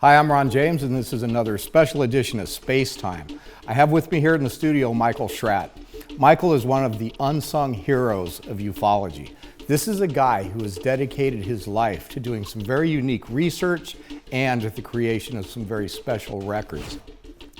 Hi, I'm Ron James, and this is another special edition of Space Time. I have with me here in the studio Michael Schratt. Michael is one of the unsung heroes of ufology. This is a guy who has dedicated his life to doing some very unique research and the creation of some very special records.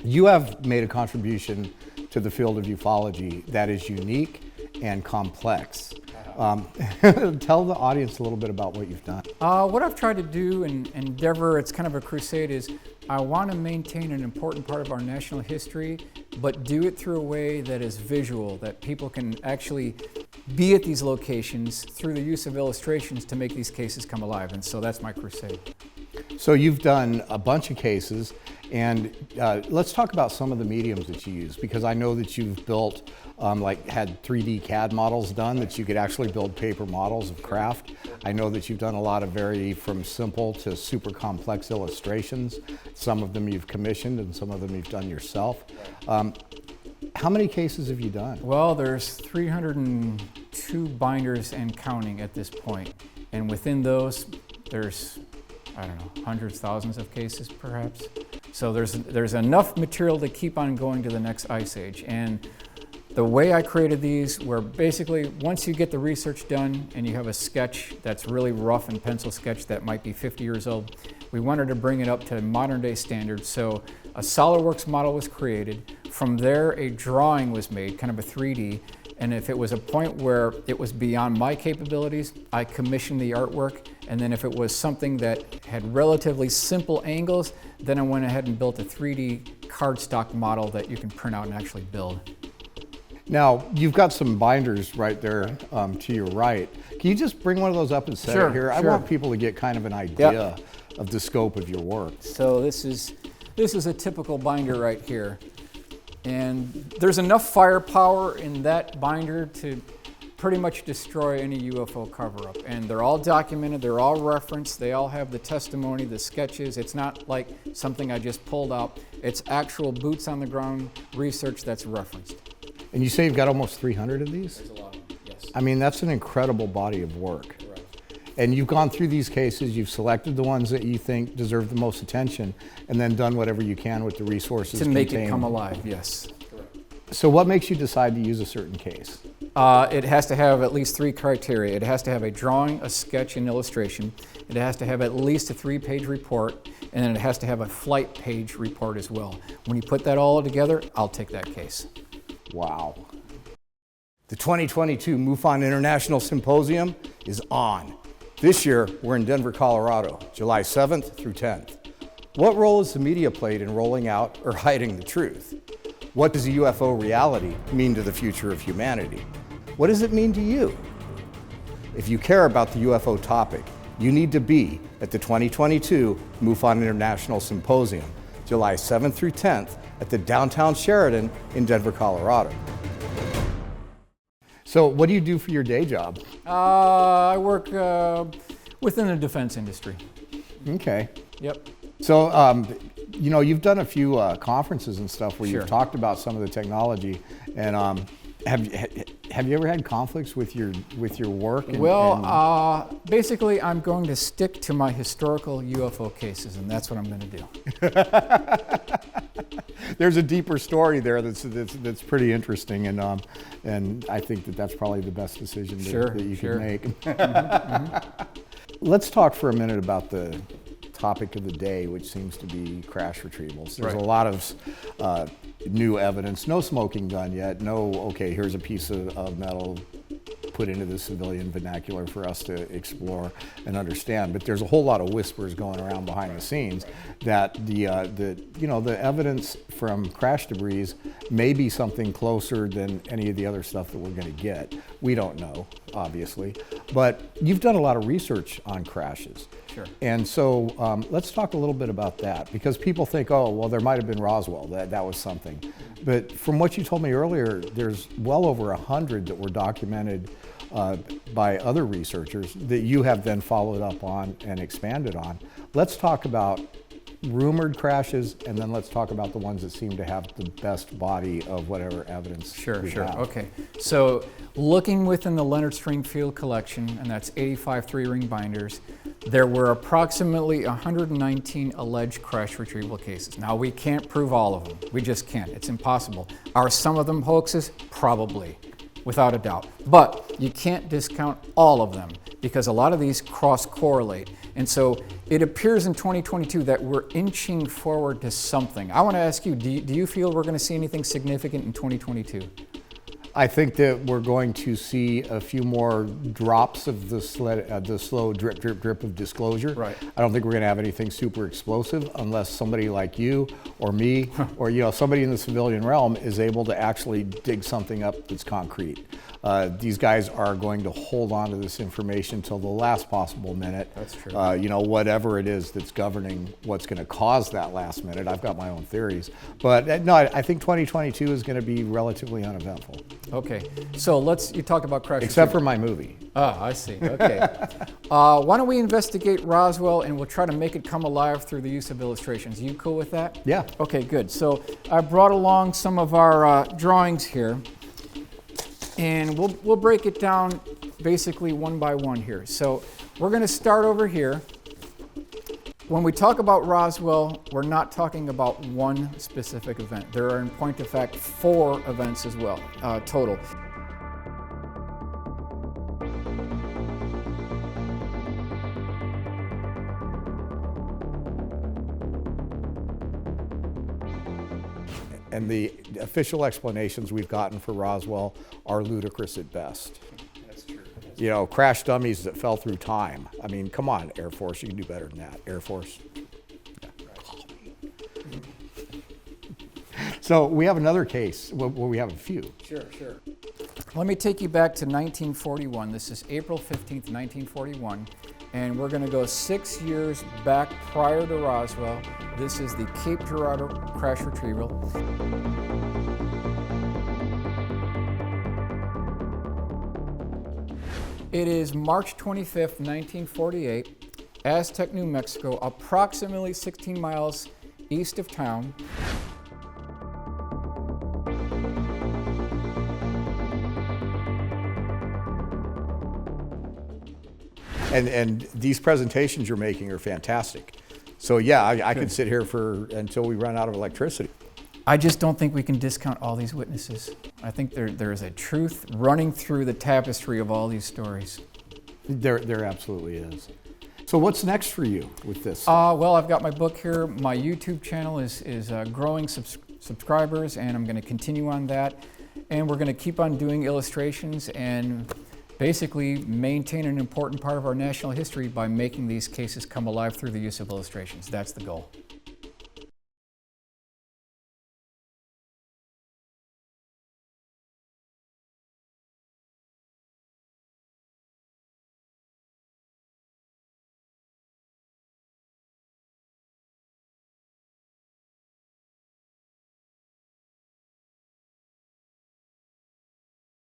You have made a contribution to the field of ufology that is unique and complex. Tell the audience a little bit about what you've done. What I've tried to do and endeavor, it's kind of a crusade, is I want to maintain an important part of our national history, but do it through a way that is visual, that people can actually be at these locations through the use of illustrations to make these cases come alive. And so that's my crusade. So you've done a bunch of cases, and let's talk about some of the mediums that you use, because I know that you've built, had 3D CAD models done that you could actually build paper models of craft. I know that you've done a lot of from simple to super complex illustrations. Some of them you've commissioned and some of them you've done yourself. How many cases have you done? Well, there's 302 binders and counting at this point. And within those, there's, I don't know, hundreds, thousands of cases perhaps. So there's enough material to keep on going to the next ice age. And the way I created these were basically, once you get the research done and you have a sketch that's really rough and pencil sketch that might be 50 years old, we wanted to bring it up to modern day standards. So a SolidWorks model was created. From there, a drawing was made, kind of a 3D. And if it was a point where it was beyond my capabilities, I commissioned the artwork. And then if it was something that had relatively simple angles, then I went ahead and built a 3D cardstock model that you can print out and actually build. Now, you've got some binders right there to your right. Can you just bring one of those up and set it here? Sure. I want people to get kind of an idea of the scope of your work. So this is a typical binder right here. And there's enough firepower in that binder to pretty much destroy any UFO cover-up. And they're all documented, they're all referenced, they all have the testimony, the sketches. It's not like something I just pulled out. It's actual boots on the ground research that's referenced. And you say you've got almost 300 of these? There's a lot of them, yes. I mean, that's an incredible body of work. Correct. And you've gone through these cases, you've selected the ones that you think deserve the most attention, and then done whatever you can with the resources To make it come alive, yes. Correct. So what makes you decide to use a certain case? It has to have at least 3 criteria. It has to have a drawing, a sketch, and illustration. It has to have at least a 3-page report, and then it has to have a flight page report as well. When you put that all together, I'll take that case. Wow. The 2022 MUFON International Symposium is on. This year, we're in Denver, Colorado, July 7th through 10th. What role has the media played in rolling out or hiding the truth? What does a UFO reality mean to the future of humanity? What does it mean to you? If you care about the UFO topic, you need to be at the 2022 MUFON International Symposium, July 7th through 10th at the Downtown Sheraton in Denver, Colorado. So what do you do for your day job? I work within the defense industry. Okay. Yep. So, you've done a few conferences and stuff where Sure. you've talked about some of the technology, and have you ever had conflicts with your work? Basically, I'm going to stick to my historical UFO cases, and that's what I'm going to do. There's a deeper story there that's pretty interesting, and I think that's probably the best decision that you can make. Let's talk for a minute about the topic of the day, which seems to be crash retrievals. There's a lot of new evidence, no smoking gun yet, okay, here's a piece of metal put into the civilian vernacular for us to explore and understand. But there's a whole lot of whispers going around behind the scenes that the evidence from crash debris may be something closer than any of the other stuff that we're going to get. We don't know, obviously, but you've done a lot of research on crashes. Sure. And so let's talk a little bit about that, because people think, oh, well, there might have been Roswell, that was something. But from what you told me earlier, there's well over 100 that were documented by other researchers that you have then followed up on and expanded on. Let's talk about rumored crashes, and then let's talk about the ones that seem to have the best body of whatever evidence we have. Okay. So looking within the Leonard Stringfield collection, and that's 85 3-ring binders, there were approximately 119 alleged crash retrieval cases. Now, we can't prove all of them. We just can't. It's impossible. Are some of them hoaxes? Probably, without a doubt. But you can't discount all of them because a lot of these cross-correlate. And so it appears in 2022 that we're inching forward to something. I want to ask you, do you feel we're going to see anything significant in 2022? I think that we're going to see a few more drops of the slow drip, drip, drip of disclosure. Right. I don't think we're going to have anything super explosive unless somebody like you or me or somebody in the civilian realm is able to actually dig something up that's concrete. These guys are going to hold on to this information until the last possible minute. That's true. Whatever it is that's governing what's going to cause that last minute. I've got my own theories. But no, I think 2022 is going to be relatively uneventful. Okay, so you talked about crash Except for retrieval. my movie. Ah, I see, okay. Why don't we investigate Roswell and we'll try to make it come alive through the use of illustrations. You cool with that? Yeah. Okay, good. So I brought along some of our drawings here, and we'll break it down basically one by one here. So we're going to start over here. When we talk about Roswell, we're not talking about one specific event. There are, in point of fact, 4 events as well, total. And the official explanations we've gotten for Roswell are ludicrous at best. That's true. Crash dummies that fell through time. I mean, come on, Air Force, you can do better than that. Air Force. Yeah. So we have another case. Well, we have a few. Sure. Let me take you back to 1941. This is April 15th, 1941. And we're going to go 6 years back prior to Roswell. This is the Cape Girardeau crash retrieval. It is March 25th, 1948, Aztec, New Mexico, approximately 16 miles east of town. And these presentations you're making are fantastic. So yeah, I could sit here until we run out of electricity. I just don't think we can discount all these witnesses. I think there is a truth running through the tapestry of all these stories. There absolutely is. So what's next for you with this? Well, I've got my book here. My YouTube channel is growing subscribers, and I'm going to continue on that. And we're going to keep on doing illustrations and basically maintain an important part of our national history by making these cases come alive through the use of illustrations. That's the goal.